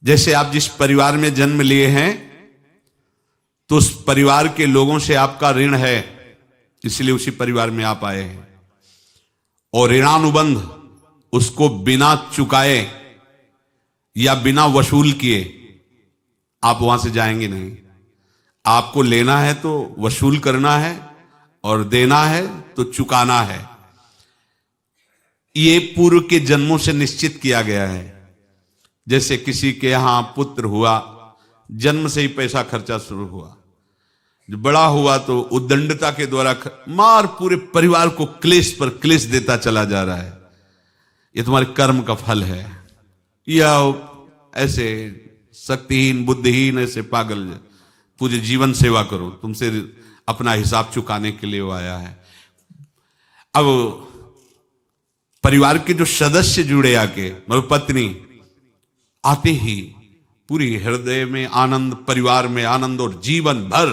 जैसे आप जिस परिवार में जन्म लिए हैं तो उस परिवार के लोगों से आपका ऋण है, इसलिए उसी परिवार में आप आए हैं। और ऋणानुबंध उसको बिना चुकाए या बिना वसूल किए आप वहां से जाएंगे नहीं। आपको लेना है तो वसूल करना है और देना है तो चुकाना है। ये पूर्व के जन्मों से निश्चित किया गया है। जैसे किसी के यहां पुत्र हुआ, जन्म से ही पैसा खर्चा शुरू हुआ, जो बड़ा हुआ तो उद्दंडता के द्वारा मार पूरे परिवार को क्लेश पर क्लेश देता चला जा रहा है। ये तुम्हारे कर्म का फल है। या ऐसे शक्तिहीन बुद्धिहीन ऐसे पागल पूरे जीवन सेवा करो, तुमसे अपना हिसाब चुकाने के लिए वो आया है। अब परिवार के जो सदस्य जुड़े आके, मतलब पत्नी आते ही पूरी हृदय में आनंद, परिवार में आनंद और जीवन भर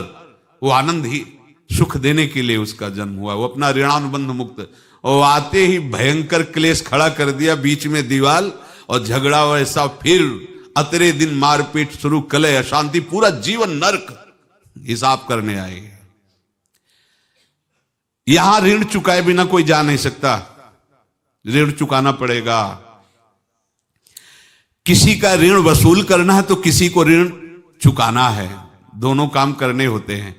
वो आनंद ही सुख देने के लिए उसका जन्म हुआ। वो अपना ऋणानुबंध मुक्त, और आते ही भयंकर क्लेश खड़ा कर दिया, बीच में दीवाल और झगड़ा वैसा, फिर अतरे दिन मारपीट शुरू, कलह अशांति, पूरा जीवन नरक हिसाब करने आए। यहां ऋण चुकाए बिना कोई जा नहीं सकता, ऋण चुकाना पड़ेगा। किसी का ऋण वसूल करना है तो किसी को ऋण चुकाना है, दोनों काम करने होते हैं।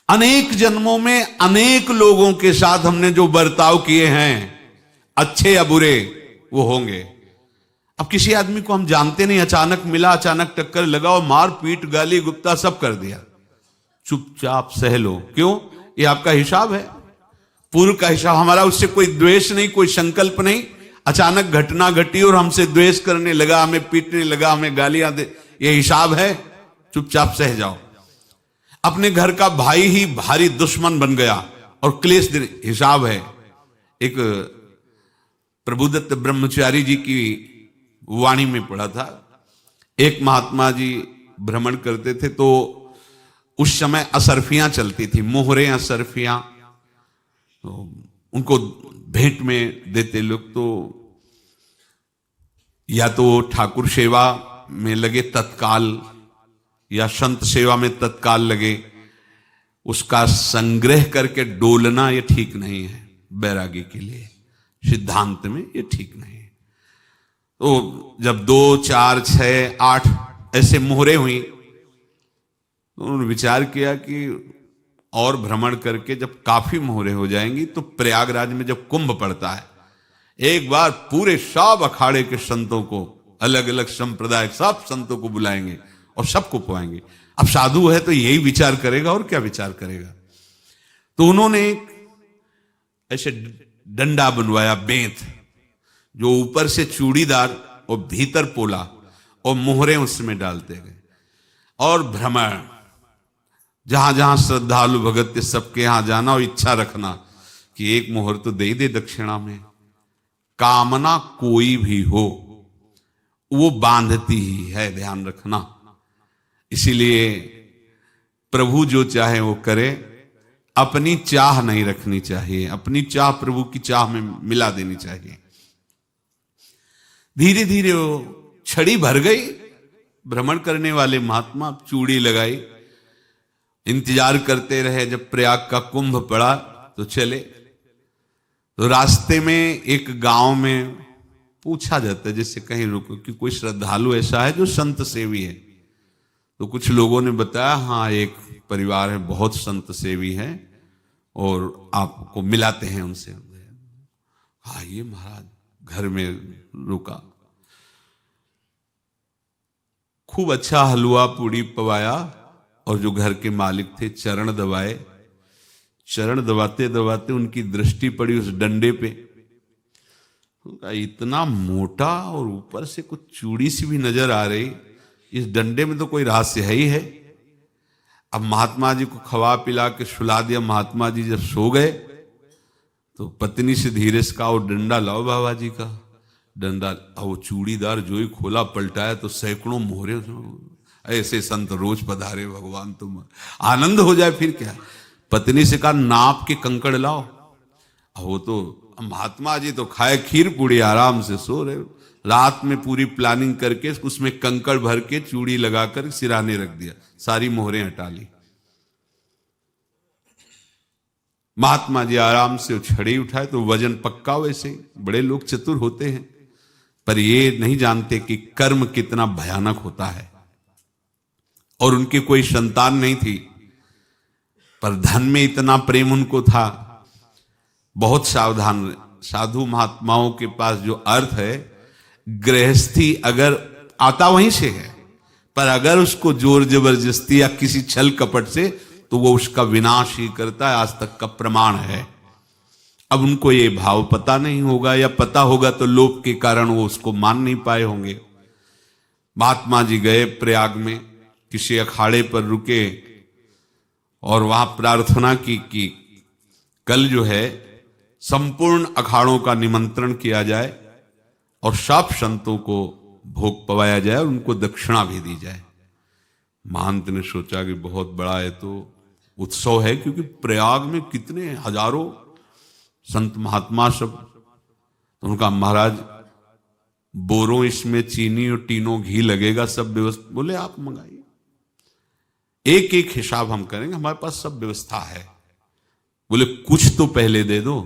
अनेक जन्मों में अनेक लोगों के साथ हमने जो बर्ताव किए हैं, अच्छे या बुरे, वो होंगे। अब किसी आदमी को हम जानते नहीं, अचानक मिला, अचानक टक्कर लगा और मार पीट गाली गुप्ता सब कर दिया, चुपचाप सह लो। क्यों? ये आपका हिसाब है, पूर्व का हिसाब। हमारा उससे कोई द्वेष नहीं, कोई संकल्प नहीं। अचानक घटना घटी और हमसे द्वेष करने लगा, हमें पीटने लगा, हमें गालियां दे, ये हिसाब है, चुपचाप सह जाओ। अपने घर का भाई ही भारी दुश्मन बन गया और क्लेश, हिसाब है। एक प्रभुदत्त ब्रह्मचारी जी की वाणी में पढ़ा था, एक महात्मा जी भ्रमण करते थे तो उस समय असरफियां चलती थी, मोहरे असरफियां, तो उनको भेंट में देते लोग। तो या तो ठाकुर सेवा में लगे तत्काल, या संत सेवा में तत्काल लगे, उसका संग्रह करके डोलना ये ठीक नहीं है। बैरागी के लिए सिद्धांत में ये ठीक नहीं है। तो जब 2, 4, 6, 8 ऐसे मोहरे हुई तो उन्होंने विचार किया कि और भ्रमण करके जब काफी मोहरे हो जाएंगी तो प्रयागराज में जब कुंभ पड़ता है, एक बार पूरे सब अखाड़े के संतों को, अलग अलग संप्रदाय सब संतों को बुलाएंगे और सबको पुआएंगे। अब साधु है तो यही विचार करेगा, और क्या विचार करेगा। तो उन्होंने एक ऐसे डंडा बनवाया, बेंत, जो ऊपर से चूड़ीदार और भीतर पोला, और मोहरे उसमें डालते गए। और भ्रमण, जहां जहां श्रद्धालु भगत सबके यहां जाना और इच्छा रखना कि एक मोहर तो दे दे दक्षिणा में। कामना कोई भी हो वो बांधती ही है, ध्यान रखना। इसीलिए प्रभु जो चाहे वो करे, अपनी चाह नहीं रखनी चाहिए, अपनी चाह प्रभु की चाह में मिला देनी चाहिए। धीरे धीरे वो छड़ी भर गई। भ्रमण करने वाले महात्मा चूड़ी लगाई, इंतजार करते रहे। जब प्रयाग का कुंभ पड़ा तो चले। तो रास्ते में एक गांव में पूछा जाता है, जैसे कहीं रुको कि कोई श्रद्धालु ऐसा है जो संत सेवी है। तो कुछ लोगों ने बताया, हाँ एक परिवार है, बहुत संत सेवी है और आपको मिलाते हैं उनसे। हाँ ये महाराज घर में रुका, खूब अच्छा हलवा पूड़ी पवाया, और जो घर के मालिक थे चरण दबाए। चरण दबाते दबाते उनकी दृष्टि पड़ी उस डंडे पे, इतना मोटा और ऊपर से कुछ चूड़ी सी भी नजर आ रही, इस डंडे में तो कोई रहस्य है ही है। अब महात्मा जी को खवा पिला के सुला दिया। महात्मा जी जब सो गए तो पत्नी से धीरे से कहा, वो डंडा लाओ बाबा जी का। डंडा, वो चूड़ीदार जो ही खोला पलटाया तो सैकड़ों मोहरे। ऐसे संत रोज पधारे भगवान, तुम आनंद हो जाए फिर क्या। पत्नी से कहा, नाप के कंकड़ लाओ। वो तो महात्मा जी तो खाए खीर पूड़ी, आराम से सो रहे। रात में पूरी प्लानिंग करके उसमें कंकड़ भर के चूड़ी लगाकर सिराने रख दिया, सारी मोहरें हटा ली। महात्मा जी आराम से छड़ी उठाए तो वजन पक्का, वैसे बड़े लोग चतुर होते हैं, पर ये नहीं जानते कि कर्म कितना भयानक होता है। और उनकी कोई संतान नहीं थी, पर धन में इतना प्रेम उनको था। बहुत सावधान, साधु महात्माओं के पास जो अर्थ है, गृहस्थी अगर आता वहीं से है, पर अगर उसको जोर जबरदस्ती या किसी छल कपट से, तो वो उसका विनाश ही करता है। आज तक का प्रमाण है। अब उनको ये भाव पता नहीं होगा, या पता होगा तो लोभ के कारण वो उसको मान नहीं पाए होंगे। महात्मा जी गए प्रयाग में, किसी अखाड़े पर रुके और वहां प्रार्थना की कि कल जो है संपूर्ण अखाड़ों का निमंत्रण किया जाए और सब संतों को भोग पवाया जाए और उनको दक्षिणा भी दी जाए। महंत ने सोचा कि बहुत बड़ा है तो उत्सव है, क्योंकि प्रयाग में कितने हजारों संत महात्मा सब। तो उनका महाराज बोरों इसमें चीनी और टीनों घी लगेगा, सब व्यवस्था। बोले आप मंगाइए, एक एक हिसाब हम करेंगे, हमारे पास सब व्यवस्था है। बोले कुछ तो पहले दे दो,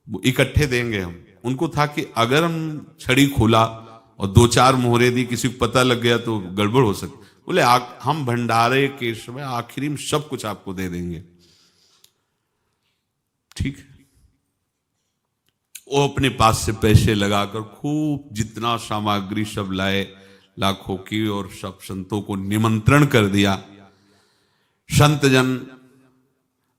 इकट्ठे देंगे हम। उनको था कि अगर हम छड़ी खोला और दो चार मोहरे दी, किसी को पता लग गया तो गड़बड़ हो सकती। बोले हम भंडारे के समय आखिरी में सब कुछ आपको दे देंगे। ठीक है। वो अपने पास से पैसे लगाकर खूब जितना सामग्री सब लाए, लाखों की, और सब संतों को निमंत्रण कर दिया। संत जन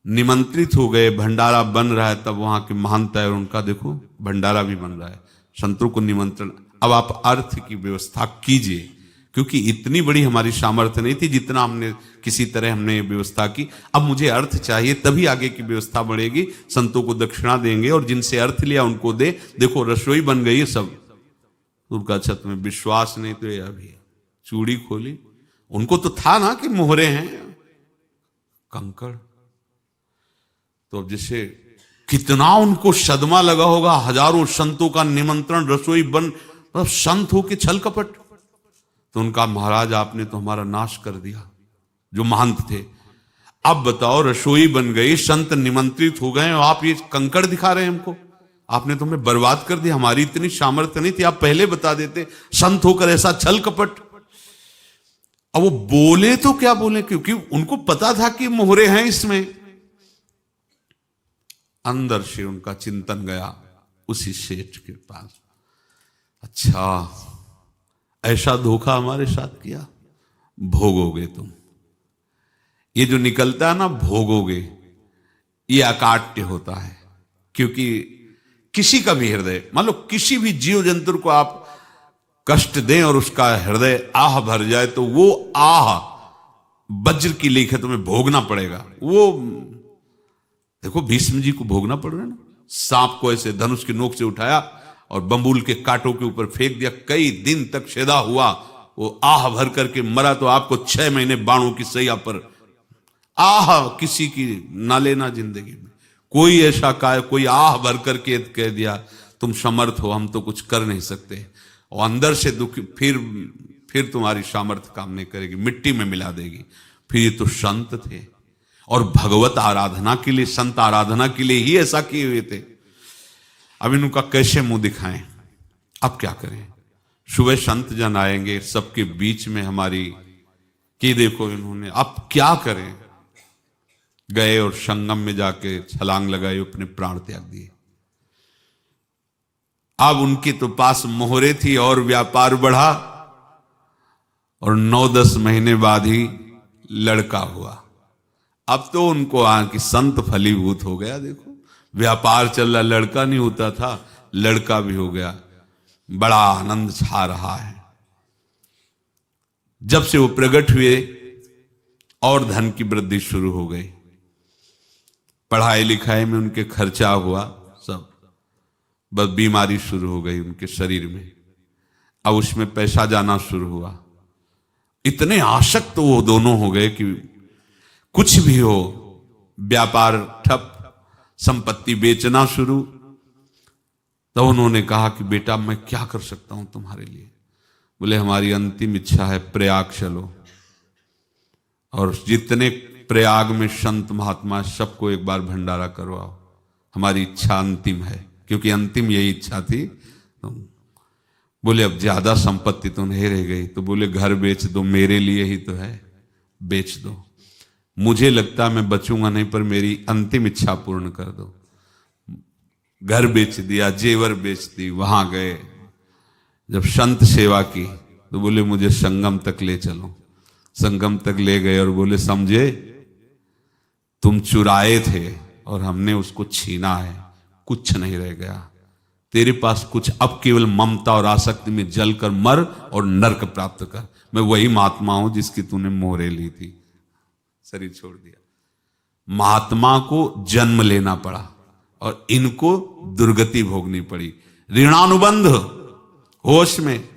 निमंत्रित हो गए, भंडारा बन रहा है। तब वहां के महंत है और उनका देखो भंडारा भी बन रहा है, संतों को निमंत्रण। अब आप अर्थ की व्यवस्था कीजिए, क्योंकि इतनी बड़ी हमारी सामर्थ्य नहीं थी जितना हमने किसी तरह हमने व्यवस्था की। अब मुझे अर्थ चाहिए, तभी आगे की व्यवस्था बढ़ेगी। संतों को दक्षिणा देंगे और जिनसे अर्थ लिया उनको दे। देखो रसोई बन गई है सब। उनका छत में विश्वास नहीं तो ये अभी चूड़ी खोली, उनको तो था ना कि मोहरे हैं कंकड़। तो अब जैसे कितना उनको सदमा लगा होगा, हजारों संतों का निमंत्रण, रसोई बन, मतलब संत हो के छल कपट। तो उनका महाराज आपने तो हमारा नाश कर दिया, जो महंत थे। अब बताओ रसोई बन गई, संत निमंत्रित हो गए और आप ये कंकड़ दिखा रहे हैं हमको। आपने तो हमें बर्बाद कर दिया, हमारी इतनी सामर्थ्य नहीं थी, आप पहले बता देते। संत होकर ऐसा छल कपट। अब वो बोले तो क्या बोले, क्योंकि उनको पता था कि मोहरे हैं इसमें। अंदर से उनका चिंतन गया उसी सेठ के पास, अच्छा ऐसा धोखा हमारे साथ किया, भोगोगे तुम। ये जो निकलता है ना भोगोगे, ये अकाट्य होता है। क्योंकि किसी का भी हृदय, मान लो किसी भी जीव जंतु को आप कष्ट दें और उसका हृदय आह भर जाए, तो वो आह वज्र की लेख है, तुम्हें भोगना पड़ेगा। वो देखो भीष्म जी को भोगना पड़ रहा है ना। सांप को ऐसे धनुष की नोक से उठाया और बंबूल के कांटों के ऊपर फेंक दिया, कई दिन तक छेदा हुआ, वो आह भर करके मरा। तो आपको 6 महीने बाणों की सैया पर आह किसी की ना लेना जिंदगी में। कोई ऐसा कोई आह भर करके कह दिया तुम समर्थ हो, हम तो कुछ कर नहीं सकते, और अंदर से दुख, फिर तुम्हारी सामर्थ्य काम नहीं करेगी, मिट्टी में मिला देगी। फिर ये तो संत थे और भगवत आराधना के लिए, संत आराधना के लिए ही ऐसा किए हुए थे। अब इनका कैसे मुंह दिखाएं, अब क्या करें। सुबह संत जन आएंगे, सबके बीच में हमारी कि देखो इन्होंने, अब क्या करें। गए और संगम में जाके छलांग लगाई, अपने प्राण त्याग दिए। अब उनके तो पास मोहरे थी और व्यापार बढ़ा, और 9-10 महीने बाद ही लड़का हुआ। अब तो उनको कि संत फलीभूत हो गया। देखो व्यापार चल रहा, लड़का नहीं होता था, लड़का भी हो गया, बड़ा आनंद छा रहा है। जब से वो प्रकट हुए और धन की वृद्धि शुरू हो गई, पढ़ाई लिखाई में उनके खर्चा हुआ सब, बस बीमारी शुरू हो गई उनके शरीर में। अब उसमें पैसा जाना शुरू हुआ। इतने आसक्त वो दोनों हो गए कि कुछ भी हो, व्यापार ठप, संपत्ति बेचना शुरू, तो उन्होंने कहा कि बेटा मैं क्या कर सकता हूं तुम्हारे लिए। बोले हमारी अंतिम इच्छा है प्रयाग चलो, और जितने प्रयाग में संत महात्मा सबको एक बार भंडारा करवाओ, हमारी इच्छा अंतिम है, क्योंकि अंतिम यही इच्छा थी। तो बोले अब ज्यादा संपत्ति तो नहीं रह गई, तो बोले घर बेच दो, मेरे लिए ही तो है, बेच दो। मुझे लगता मैं बचूंगा नहीं, पर मेरी अंतिम इच्छा पूर्ण कर दो। घर बेच दिया, जेवर बेच दी। वहां गए, जब संत सेवा की तो बोले मुझे संगम तक ले चलो। संगम तक ले गए और बोले समझे तुम चुराए थे और हमने उसको छीना है, कुछ नहीं रह गया तेरे पास कुछ, अब केवल ममता और आसक्ति में जलकर मर और नरक प्राप्त कर। मैं वही महात्मा हूं जिसकी तूने मोहरे ली थी, शरीर छोड़ दिया। महात्मा को जन्म लेना पड़ा और इनको दुर्गति भोगनी पड़ी। ऋणानुबंध होश में,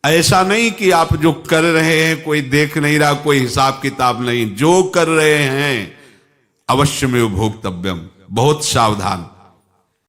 ऐसा नहीं कि आप जो कर रहे हैं कोई देख नहीं रहा, कोई हिसाब किताब नहीं, जो कर रहे हैं अवश्य में भोक्तव्यम, बहुत सावधान।